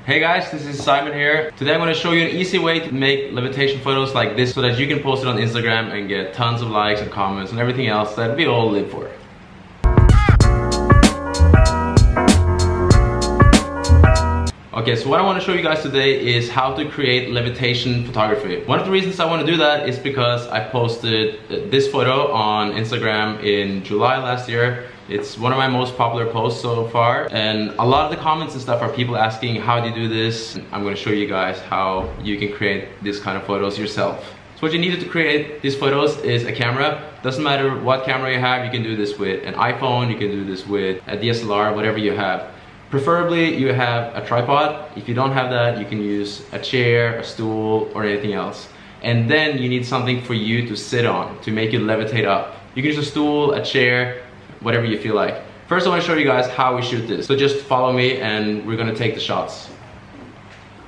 Hey guys, this is Simen here. Today I'm going to show you an easy way to make levitation photos like this so that you can post it on Instagram and get tons of likes and comments and everything else that we all live for. Okay, so what I want to show you guys today is how to create levitation photography. One of the reasons I want to do that is because I posted this photo on Instagram in July last year. It's one of my most popular posts so far, and a lot of the comments and stuff are people asking, how do you do this? I'm going to show you guys how you can create this kind of photos yourself. So what you needed to create these photos is a camera. Doesn't matter what camera you have, you can do this with an iPhone, you can do this with a DSLR, whatever you have. Preferably you have a tripod. If you don't have that, you can use a chair, a stool, or anything else. And then you need something for you to sit on to make you levitate up. You can use a stool, a chair, whatever you feel like. First I want to show you guys how we shoot this. So just follow me and we're gonna take the shots.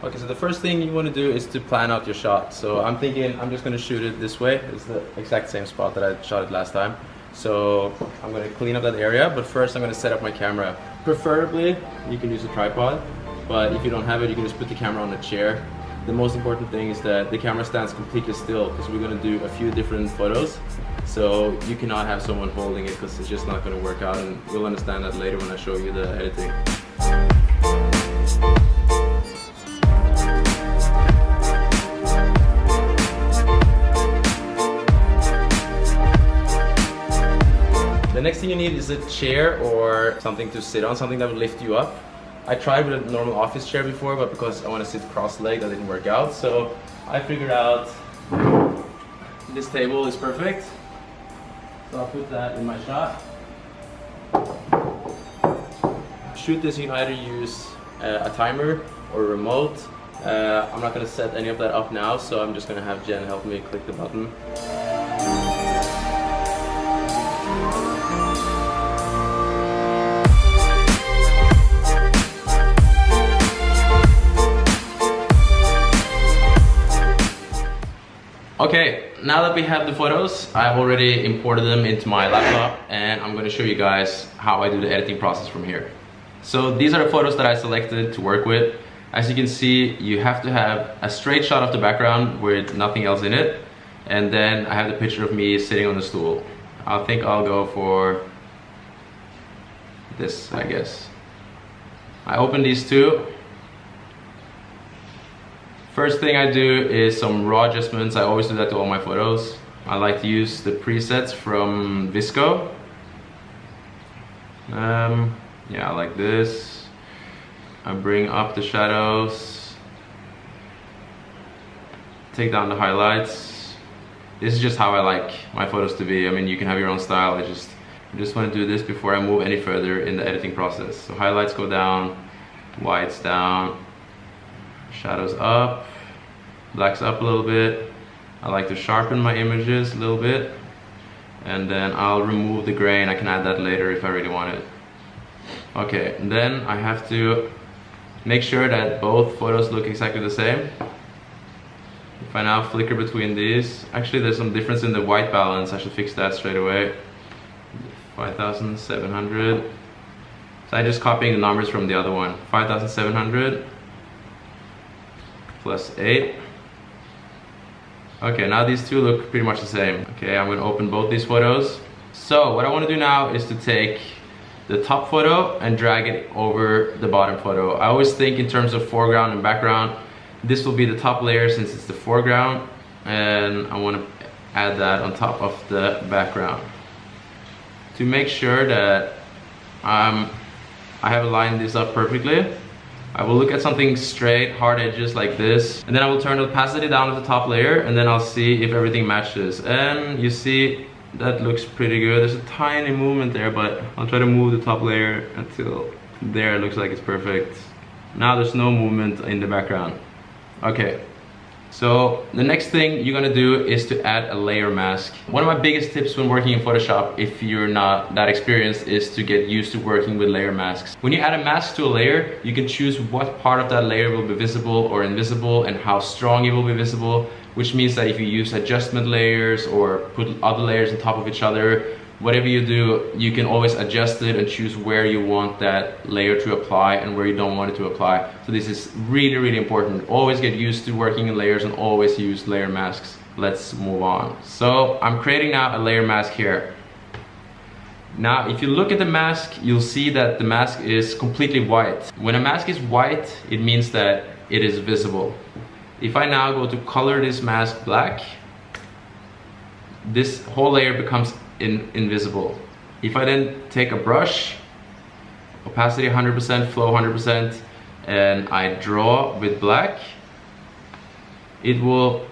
Okay, so the first thing you want to do is to plan out your shot. So I'm thinking I'm just gonna shoot it this way. It's the exact same spot that I shot it last time. So I'm gonna clean up that area, but first I'm gonna set up my camera. Preferably you can use a tripod, but if you don't have it, you can just put the camera on a chair. The most important thing is that the camera stands completely still because we're gonna do a few different photos. So you cannot have someone holding it because it's just not going to work out, and you'll understand that later when I show you the editing. The next thing you need is a chair or something to sit on, something that would lift you up. I tried with a normal office chair before, but because I want to sit cross-legged, that didn't work out. So I figured out this table is perfect. So I'll put that in my shot. Shoot this, you can either use a timer or a remote. I'm not going to set any of that up now, so I'm just going to have Jen help me click the button. Okay, now that we have the photos, I've already imported them into my laptop, and I'm going to show you guys how I do the editing process from here. So these are the photos that I selected to work with. As you can see, you have to have a straight shot of the background with nothing else in it, and then I have the picture of me sitting on the stool. I think I'll go for this, I guess. I open these two. First thing I do is some raw adjustments. I always do that to all my photos. I like to use the presets from Visco. Yeah, I like this. I bring up the shadows, take down the highlights. This is just how I like my photos to be. I mean, you can have your own style. I just want to do this before I move any further in the editing process. So highlights go down, whites down, shadows up, blacks up a little bit. I like to sharpen my images a little bit, and then I'll remove the grain. I can add that later if I really want it. Okay, and then I have to make sure that both photos look exactly the same. If I now flicker between these, actually there's some difference in the white balance. I should fix that straight away. 5,700. So I'm just copying the numbers from the other one. 5,700 plus 8. Okay, now these two look pretty much the same. Okay, I'm gonna open both these photos. So what I want to do now is to take the top photo and drag it over the bottom photo. I always think in terms of foreground and background. This will be the top layer since it's the foreground, and I want to add that on top of the background. To make sure that I have aligned this up perfectly, I will look at something straight, hard edges like this, and then I will turn the opacity down to the top layer, and then I'll see if everything matches. And you see, that looks pretty good. There's a tiny movement there, but I'll try to move the top layer until there. It looks like it's perfect. Now there's no movement in the background. Okay, so the next thing you're gonna do is to add a layer mask. One of my biggest tips when working in Photoshop, if you're not that experienced, is to get used to working with layer masks. When you add a mask to a layer, you can choose what part of that layer will be visible or invisible and how strong it will be visible, which means that if you use adjustment layers or put other layers on top of each other, whatever you do, you can always adjust it and choose where you want that layer to apply and where you don't want it to apply. So this is really, really important. Always get used to working in layers and always use layer masks. Let's move on. So I'm creating now a layer mask here. Now, if you look at the mask, you'll see that the mask is completely white. When a mask is white, it means that it is visible. If I now go to color this mask black, this whole layer becomes invisible. If I then take a brush, opacity 100%, flow 100%, and I draw with black, it will,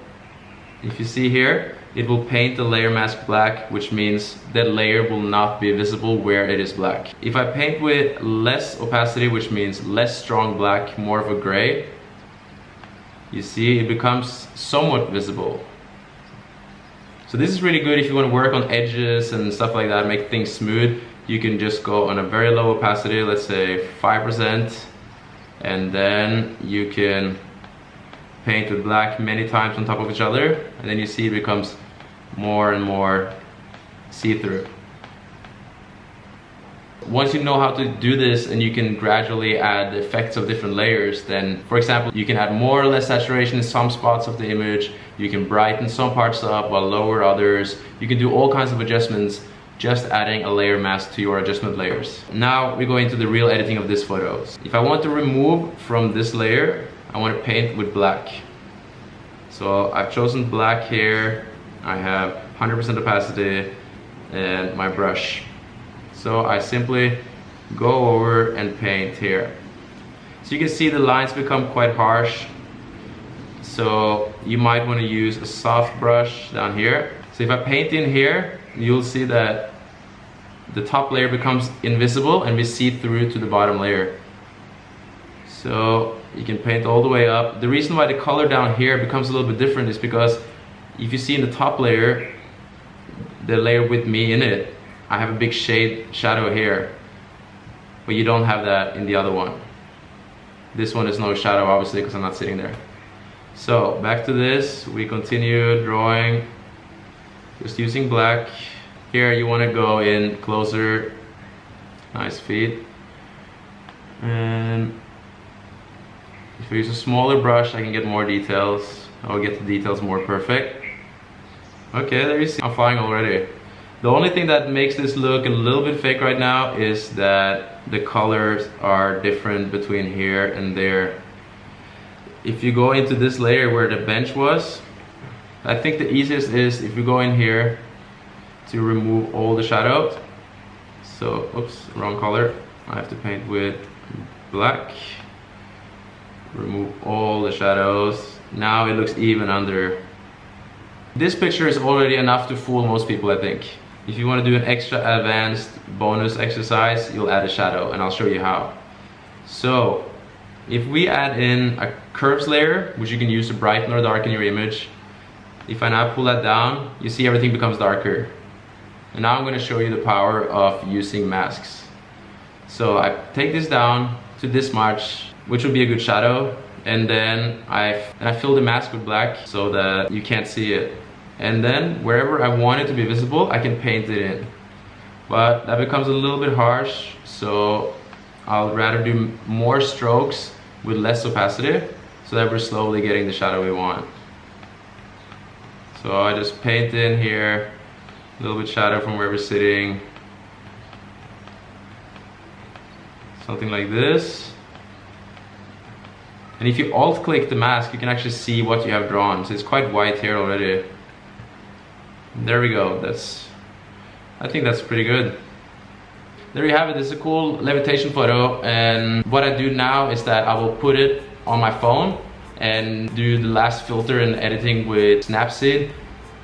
if you see here, it will paint the layer mask black, which means that layer will not be visible where it is black. If I paint with less opacity, which means less strong black, more of a gray, you see it becomes somewhat visible. So this is really good if you want to work on edges and stuff like that, make things smooth. You can just go on a very low opacity, let's say 5%, and then you can paint with black many times on top of each other, and then you see it becomes more and more see-through. Once you know how to do this and you can gradually add effects of different layers, then for example you can add more or less saturation in some spots of the image, you can brighten some parts up while lower others, you can do all kinds of adjustments just adding a layer mask to your adjustment layers. Now we go into the real editing of this photo. If I want to remove from this layer, I want to paint with black. So I've chosen black here, I have 100% opacity and my brush. So I simply go over and paint here. So you can see the lines become quite harsh. So you might want to use a soft brush down here. So if I paint in here, you'll see that the top layer becomes invisible and we see through to the bottom layer. So you can paint all the way up. The reason why the color down here becomes a little bit different is because if you see in the top layer, the layer with me in it, I have a big shadow here, but you don't have that in the other one. This one is no shadow obviously because I'm not sitting there. So back to this, we continue drawing, just using black. Here you want to go in closer, nice feet. And if I use a smaller brush, I can get more details. I'll get the details more perfect. Okay, there you see, I'm flying already. The only thing that makes this look a little bit fake right now is that the colors are different between here and there. If you go into this layer where the bench was, I think the easiest is if you go in here to remove all the shadows. So, oops, wrong color. I have to paint with black. Remove all the shadows. Now it looks even under. This picture is already enough to fool most people, I think. If you want to do an extra advanced bonus exercise, you'll add a shadow, and I'll show you how. So, if we add in a curves layer, which you can use to brighten or darken your image, if I now pull that down, you see everything becomes darker. And now I'm going to show you the power of using masks. So I take this down to this much, which would be a good shadow, and then I fill the mask with black so that you can't see it. And then wherever I want it to be visible, I can paint it in. But that becomes a little bit harsh, so I'll rather do more strokes with less opacity so that we're slowly getting the shadow we want. So I just paint in here, a little bit shadow from where we're sitting. Something like this. And if you alt click the mask, you can actually see what you have drawn. So it's quite white here already. There we go. I think that's pretty good. There you have it. This is a cool levitation photo, and what I do now is that I will put it on my phone and do the last filter and editing with Snapseed,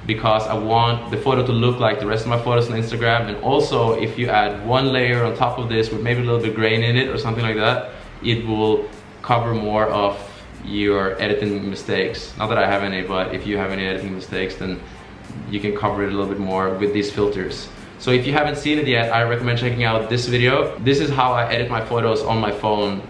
because I want the photo to look like the rest of my photos on Instagram. And also, if you add one layer on top of this with maybe a little bit grain in it or something like that, it will cover more of your editing mistakes. Not that I have any, but if you have any editing mistakes, then you can cover it a little bit more with these filters. So if you haven't seen it yet, I recommend checking out this video. This is how I edit my photos on my phone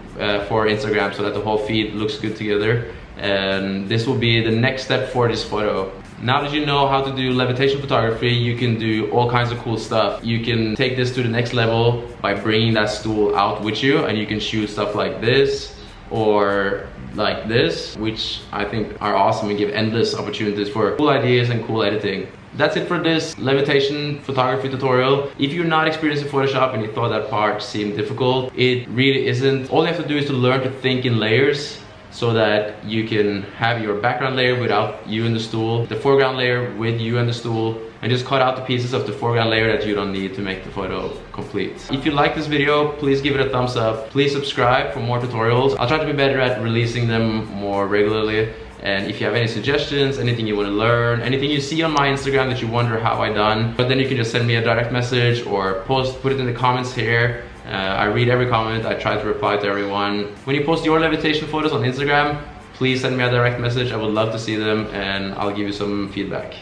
for Instagram, so that the whole feed looks good together. And this will be the next step for this photo. Now that you know how to do levitation photography, you can do all kinds of cool stuff. You can take this to the next level by bringing that stool out with you, and you can shoot stuff like this or like this, which I think are awesome and give endless opportunities for cool ideas and cool editing. That's it for this levitation photography tutorial. If you're not experienced in Photoshop and you thought that part seemed difficult, it really isn't. All you have to do is to learn to think in layers, so that you can have your background layer without you and the stool, the foreground layer with you and the stool, and just cut out the pieces of the foreground layer that you don't need to make the photo complete. If you like this video, please give it a thumbs up. Please subscribe for more tutorials. I'll try to be better at releasing them more regularly. And if you have any suggestions, anything you want to learn, anything you see on my Instagram that you wonder how I done, but then you can just send me a direct message or put it in the comments here. I read every comment, I try to reply to everyone. When you post your levitation photos on Instagram, please send me a direct message. I would love to see them and I'll give you some feedback.